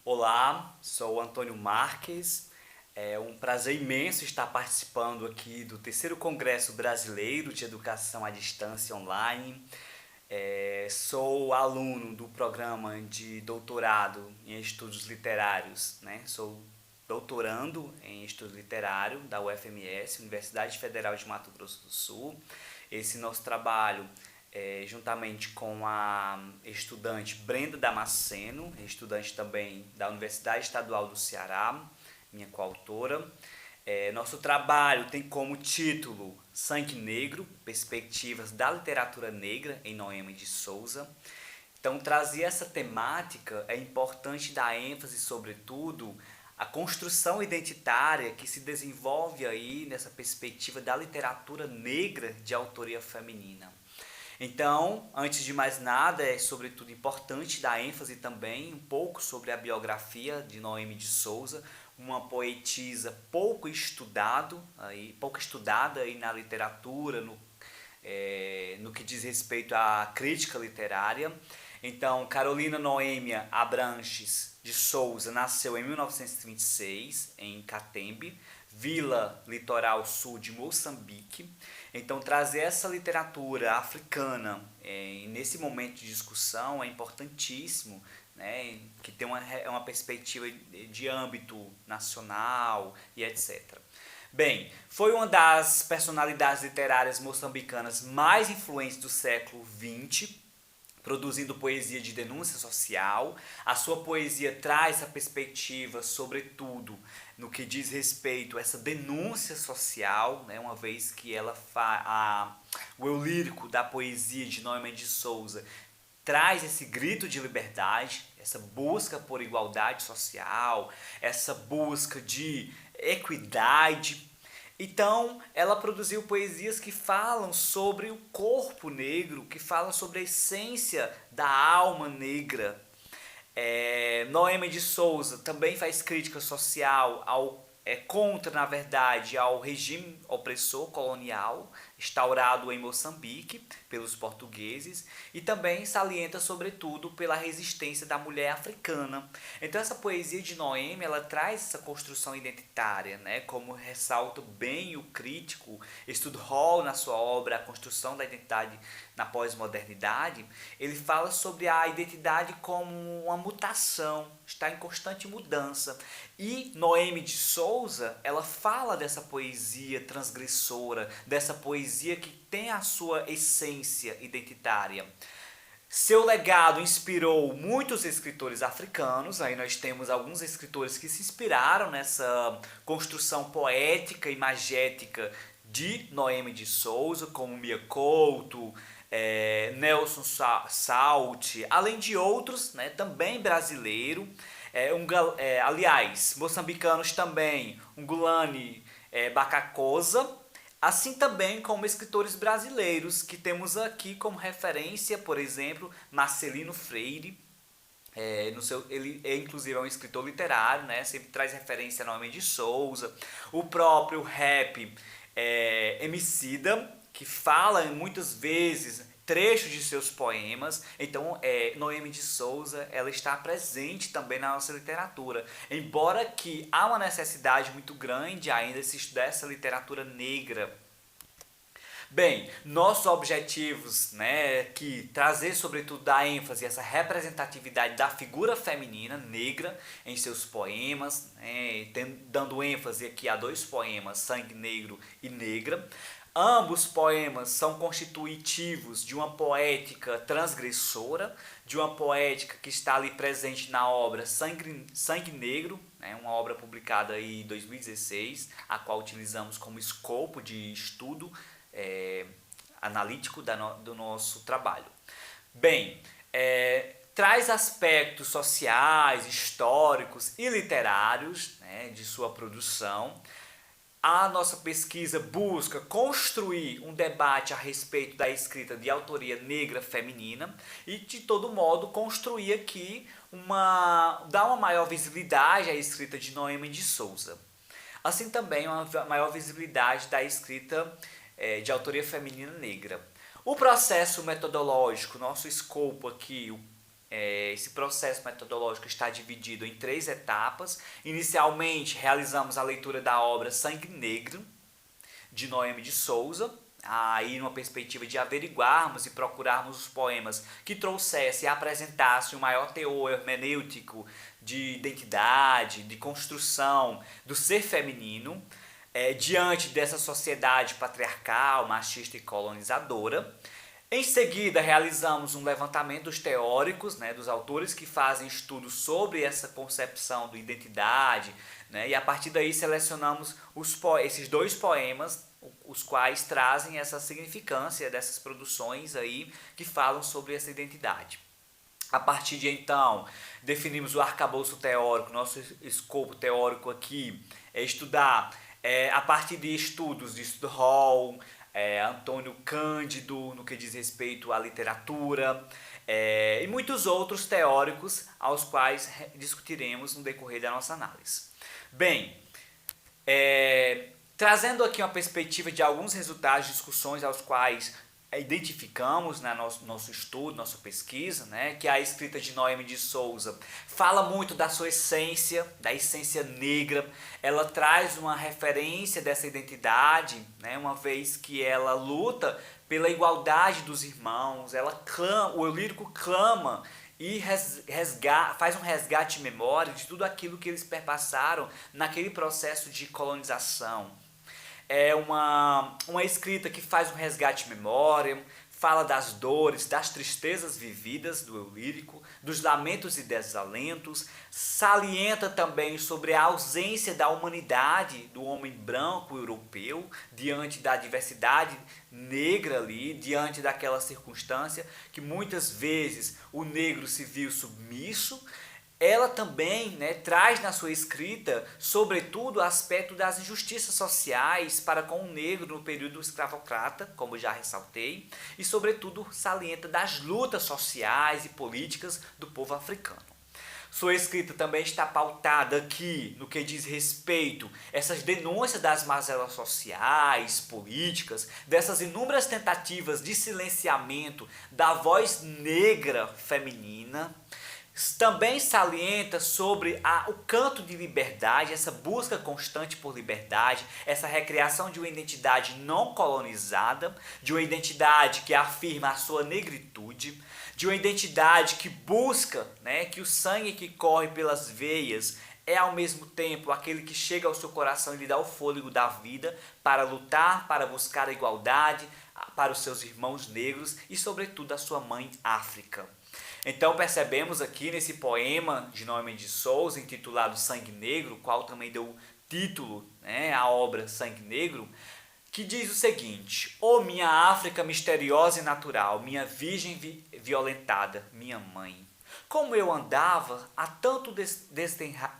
Olá, sou o Antônio Marques. É um prazer imenso estar participando aqui do terceiro Congresso Brasileiro de Educação à Distância Online. Sou aluno do programa de doutorado em estudos literários, né? Sou doutorando em estudo literário da UFMS, Universidade Federal de Mato Grosso do Sul. Esse nosso trabalho juntamente com a estudante Brenda Damasceno, estudante também da Universidade Estadual do Ceará, minha coautora. Nosso trabalho tem como título Sangue Negro, Perspectivas da Literatura Negra em Noemi de Souza. Então, trazer essa temática é importante dar ênfase, sobretudo, à construção identitária que se desenvolve aí nessa perspectiva da literatura negra de autoria feminina. Então, antes de mais nada, é sobretudo importante dar ênfase também um pouco sobre a biografia de Noemi de Souza, uma poetisa pouco estudada aí na literatura, no que diz respeito à crítica literária. Então, Carolina Noêmia Abranches de Souza nasceu em 1926 em Catembe, vila litoral sul de Moçambique. Então, trazer essa literatura africana nesse momento de discussão é importantíssimo, né, que tem uma perspectiva de âmbito nacional e etc. Bem, foi uma das personalidades literárias moçambicanas mais influentes do século XX, produzindo poesia de denúncia social. A sua poesia traz essa perspectiva, sobretudo, no que diz respeito a essa denúncia social, né, uma vez que o eu lírico da poesia de Noemi de Souza traz esse grito de liberdade, essa busca por igualdade social, essa busca de equidade. Então, ela produziu poesias que falam sobre o corpo negro, que falam sobre a essência da alma negra. Noemi de Souza também faz crítica social contra, na verdade, ao regime opressor colonial instaurado em Moçambique pelos portugueses e também salienta, sobretudo, pela resistência da mulher africana. Então, essa poesia de Noemi, ela traz essa construção identitária, né? Como ressalta bem o crítico Stud Hall na sua obra A Construção da Identidade na Pós-Modernidade. Ele fala sobre a identidade como uma mutação, está em constante mudança. E Noemi de Souza, ela fala dessa poesia transgressora, dessa poesia que tem a sua essência identitária. Seu legado inspirou muitos escritores africanos. Aí nós temos alguns escritores que se inspiraram nessa construção poética e magética de Noemi de Souza, como Mia Couto, Nelson Salt, além de outros, né, também brasileiro. Aliás, moçambicanos também, Ngulani Bacacosa, assim também como escritores brasileiros, que temos aqui como referência, por exemplo, Marcelino Freire. Ele inclusive é um escritor literário, né? Sempre traz referência a Noemi de Souza. O próprio rap Emicida, que fala muitas vezes trechos de seus poemas. Então, Noemi de Souza, ela está presente também na nossa literatura, embora que há uma necessidade muito grande ainda de se estudar essa literatura negra. Bem, nossos objetivos, né, que trazer sobretudo da ênfase essa representatividade da figura feminina negra em seus poemas, né, dando ênfase aqui a dois poemas, Sangue Negro e Negra. Ambos poemas são constitutivos de uma poética transgressora, de uma poética que está ali presente na obra Sangue Negro, né, uma obra publicada em 2016, a qual utilizamos como escopo de estudo analítico do nosso trabalho. Bem, traz aspectos sociais, históricos e literários, né, de sua produção. A nossa pesquisa busca construir um debate a respeito da escrita de autoria negra feminina e, de todo modo, construir aqui dar uma maior visibilidade à escrita de Noemi de Souza. Assim também uma maior visibilidade da escrita de autoria feminina negra. O processo metodológico, nosso escopo aqui, Esse processo metodológico está dividido em 3 etapas. Inicialmente, realizamos a leitura da obra Sangue Negro, de Noemi de Souza, aí numa perspectiva de averiguarmos e procurarmos os poemas que trouxessem e apresentassem o maior teor hermenêutico de identidade, de construção do ser feminino, diante dessa sociedade patriarcal, machista e colonizadora. Em seguida, realizamos um levantamento dos teóricos, né, dos autores que fazem estudos sobre essa concepção de identidade, né, e a partir daí selecionamos esses 2 poemas, os quais trazem essa significância dessas produções aí que falam sobre essa identidade. A partir de então, definimos o arcabouço teórico. Nosso escopo teórico aqui é estudar, a partir de estudos de Hall, Antônio Cândido, no que diz respeito à literatura, e muitos outros teóricos aos quais discutiremos no decorrer da nossa análise. Bem, trazendo aqui uma perspectiva de alguns resultados de discussões aos quais identificamos na nosso estudo, nossa pesquisa, né, que a escrita de Noemi de Souza fala muito da sua essência, da essência negra. Ela traz uma referência dessa identidade, né, uma vez que ela luta pela igualdade dos irmãos. Ela clama, o eu lírico clama e faz um resgate de memória de tudo aquilo que eles perpassaram naquele processo de colonização. É uma escrita que faz um resgate de memória, fala das dores, das tristezas vividas do eu lírico, dos lamentos e desalentos, salienta também sobre a ausência da humanidade do homem branco europeu diante da diversidade negra ali, diante daquela circunstância que muitas vezes o negro se viu submisso. Ela também, né, traz na sua escrita, sobretudo, o aspecto das injustiças sociais para com o negro no período escravocrata, como já ressaltei, e, sobretudo, salienta das lutas sociais e políticas do povo africano. Sua escrita também está pautada aqui no que diz respeito a essas denúncias das mazelas sociais, políticas, dessas inúmeras tentativas de silenciamento da voz negra feminina. Também salienta sobre o canto de liberdade, essa busca constante por liberdade, essa recriação de uma identidade não colonizada, de uma identidade que afirma a sua negritude, de uma identidade que busca, né, que o sangue que corre pelas veias é ao mesmo tempo aquele que chega ao seu coração e lhe dá o fôlego da vida para lutar, para buscar a igualdade para os seus irmãos negros e, sobretudo, a sua mãe África. Então percebemos aqui nesse poema de Noemi de Souza, intitulado Sangue Negro, qual também deu título, né, à obra Sangue Negro, que diz o seguinte: Ó minha África misteriosa e natural, minha virgem violentada, minha mãe, como eu andava, há tanto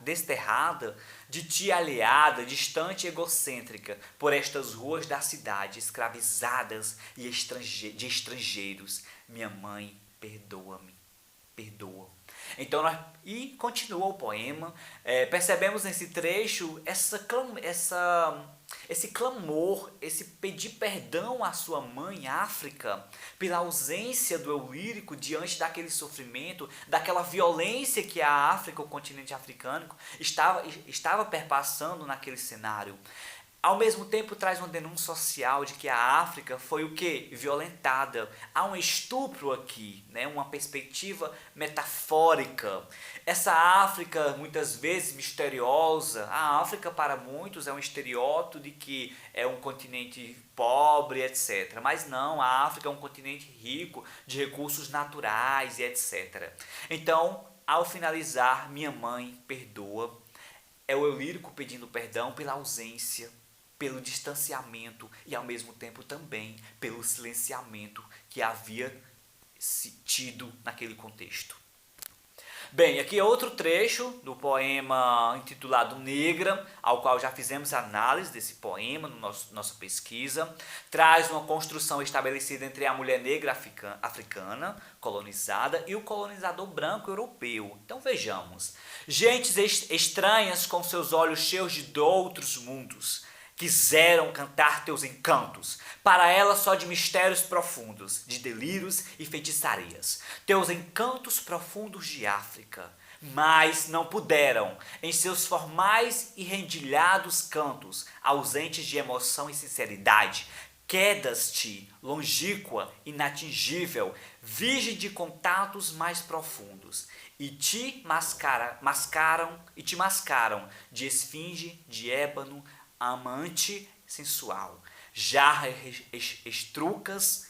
desterrada, de ti aliada, distante e egocêntrica, por estas ruas da cidade, escravizadas e de estrangeiros, minha mãe, perdoa-me. Perdoa. Então, e continua o poema. Percebemos nesse trecho esse clamor, esse pedir perdão à sua mãe África pela ausência do eu lírico diante daquele sofrimento, daquela violência que a África, o continente africano, estava perpassando naquele cenário. Ao mesmo tempo traz uma denúncia social de que a África foi o quê? Violentada. Há um estupro aqui, né? Uma perspectiva metafórica. Essa África, muitas vezes misteriosa, a África para muitos é um estereótipo de que é um continente pobre, etc. Mas não, a África é um continente rico de recursos naturais e etc. Então, ao finalizar, minha mãe, perdoa, é o eu lírico pedindo perdão pela ausência, pelo distanciamento e ao mesmo tempo também pelo silenciamento que havia tido naquele contexto. Bem, aqui é outro trecho do poema intitulado Negra, ao qual já fizemos análise desse poema no nossa pesquisa. Traz uma construção estabelecida entre a mulher negra africana, colonizada, e o colonizador branco europeu. Então vejamos. Gentes estranhas com seus olhos cheios de outros mundos, quiseram cantar teus encantos, para ela só de mistérios profundos, de delírios e feitiçarias, teus encantos profundos de África, mas não puderam, em seus formais e rendilhados cantos, ausentes de emoção e sinceridade, quedas-te, longínqua, inatingível, virgem de contatos mais profundos, e te mascaram de esfinge, de ébano, amante sensual, jarra estrucas,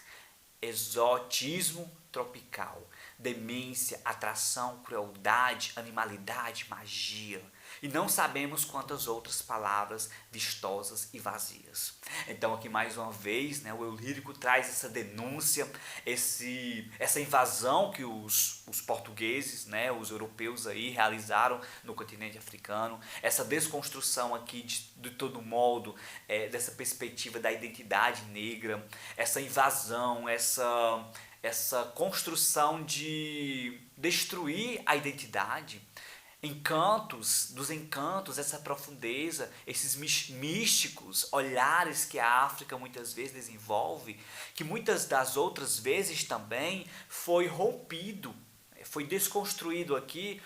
exotismo tropical, demência, atração, crueldade, animalidade, magia. E não sabemos quantas outras palavras vistosas e vazias. Então aqui mais uma vez, né, o eu lírico traz essa denúncia, essa invasão que os portugueses, né, os europeus aí realizaram no continente africano, essa desconstrução aqui de todo modo, dessa perspectiva da identidade negra, essa invasão, essa construção de destruir a identidade, dos encantos, essa profundeza, esses místicos olhares que a África muitas vezes desenvolve, que muitas das outras vezes também foi rompido, foi desconstruído aqui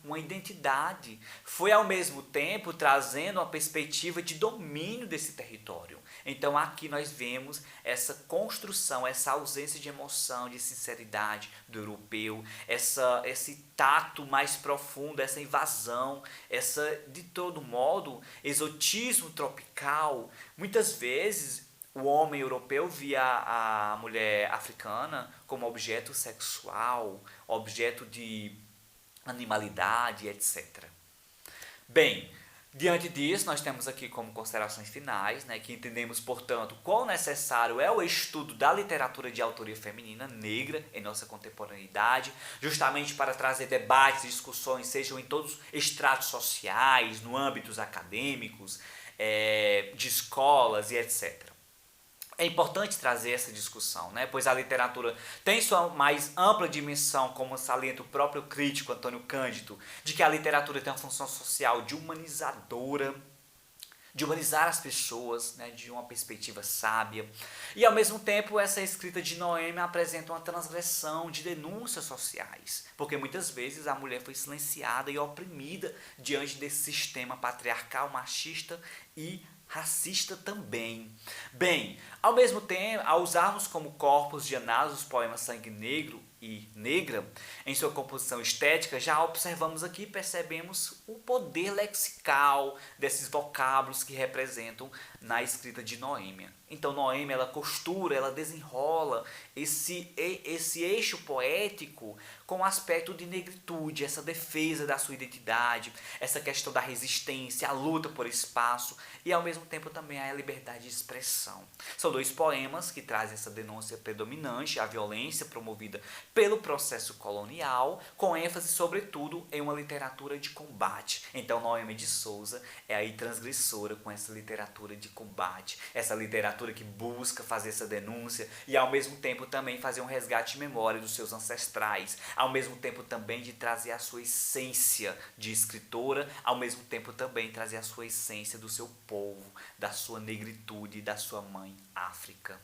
uma identidade, foi ao mesmo tempo trazendo uma perspectiva de domínio desse território. Então aqui nós vemos essa construção, essa ausência de emoção, de sinceridade do europeu, esse tato mais profundo, essa invasão, de todo modo, exotismo tropical. Muitas vezes o homem europeu via a mulher africana como objeto sexual, objeto de animalidade, etc. Bem, diante disso, nós temos aqui como considerações finais, né, que entendemos, portanto, quão necessário é o estudo da literatura de autoria feminina negra em nossa contemporaneidade, justamente para trazer debates e discussões, sejam em todos os estratos sociais, no âmbitos acadêmicos, de escolas e etc. É importante trazer essa discussão, né? Pois a literatura tem sua mais ampla dimensão, como salienta o próprio crítico Antônio Cândido, de que a literatura tem uma função social de humanizadora, de humanizar as pessoas, né, de uma perspectiva sábia. E ao mesmo tempo essa escrita de Noêmia apresenta uma transgressão de denúncias sociais, porque muitas vezes a mulher foi silenciada e oprimida diante desse sistema patriarcal, machista e racista também. Bem, ao mesmo tempo, ao usarmos como corpos de análise os poemas Sangue Negro e Negra, em sua composição estética, já observamos aqui e percebemos o poder lexical desses vocábulos que representam na escrita de Noêmia. Então Noêmia, ela costura, ela desenrola esse eixo poético com o aspecto de negritude, essa defesa da sua identidade, essa questão da resistência, a luta por espaço e ao mesmo tempo também a liberdade de expressão. São dois poemas que trazem essa denúncia predominante, a violência promovida pelo processo colonial, com ênfase sobretudo em uma literatura de combate. Então Noêmia de Souza é aí transgressora com essa literatura de combate, essa literatura que busca fazer essa denúncia e ao mesmo tempo também fazer um resgate de memória dos seus ancestrais, ao mesmo tempo também de trazer a sua essência de escritora, ao mesmo tempo também trazer a sua essência do seu povo, da sua negritude, da sua mãe África.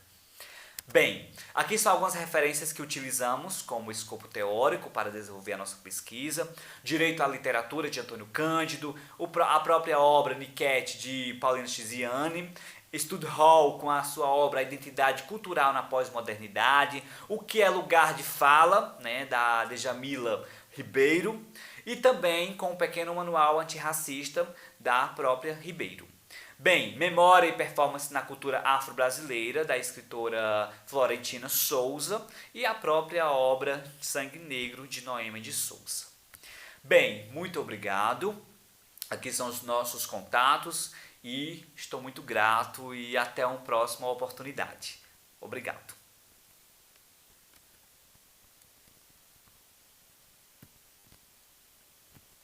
Bem, aqui são algumas referências que utilizamos como escopo teórico para desenvolver a nossa pesquisa. Direito à Literatura, de Antônio Cândido, a própria obra Niket, de Paulino Tiziane, Stud Hall, com a sua obra A Identidade Cultural na Pós-Modernidade, O que é Lugar de Fala, né, da Djamila Ribeiro, e também com o pequeno manual antirracista da própria Ribeiro. Bem, Memória e Performance na Cultura Afro-Brasileira, da escritora Florentina Souza, e a própria obra Sangue Negro, de Noêmia de Souza. Bem, muito obrigado. Aqui são os nossos contatos e estou muito grato e até uma próxima oportunidade. Obrigado.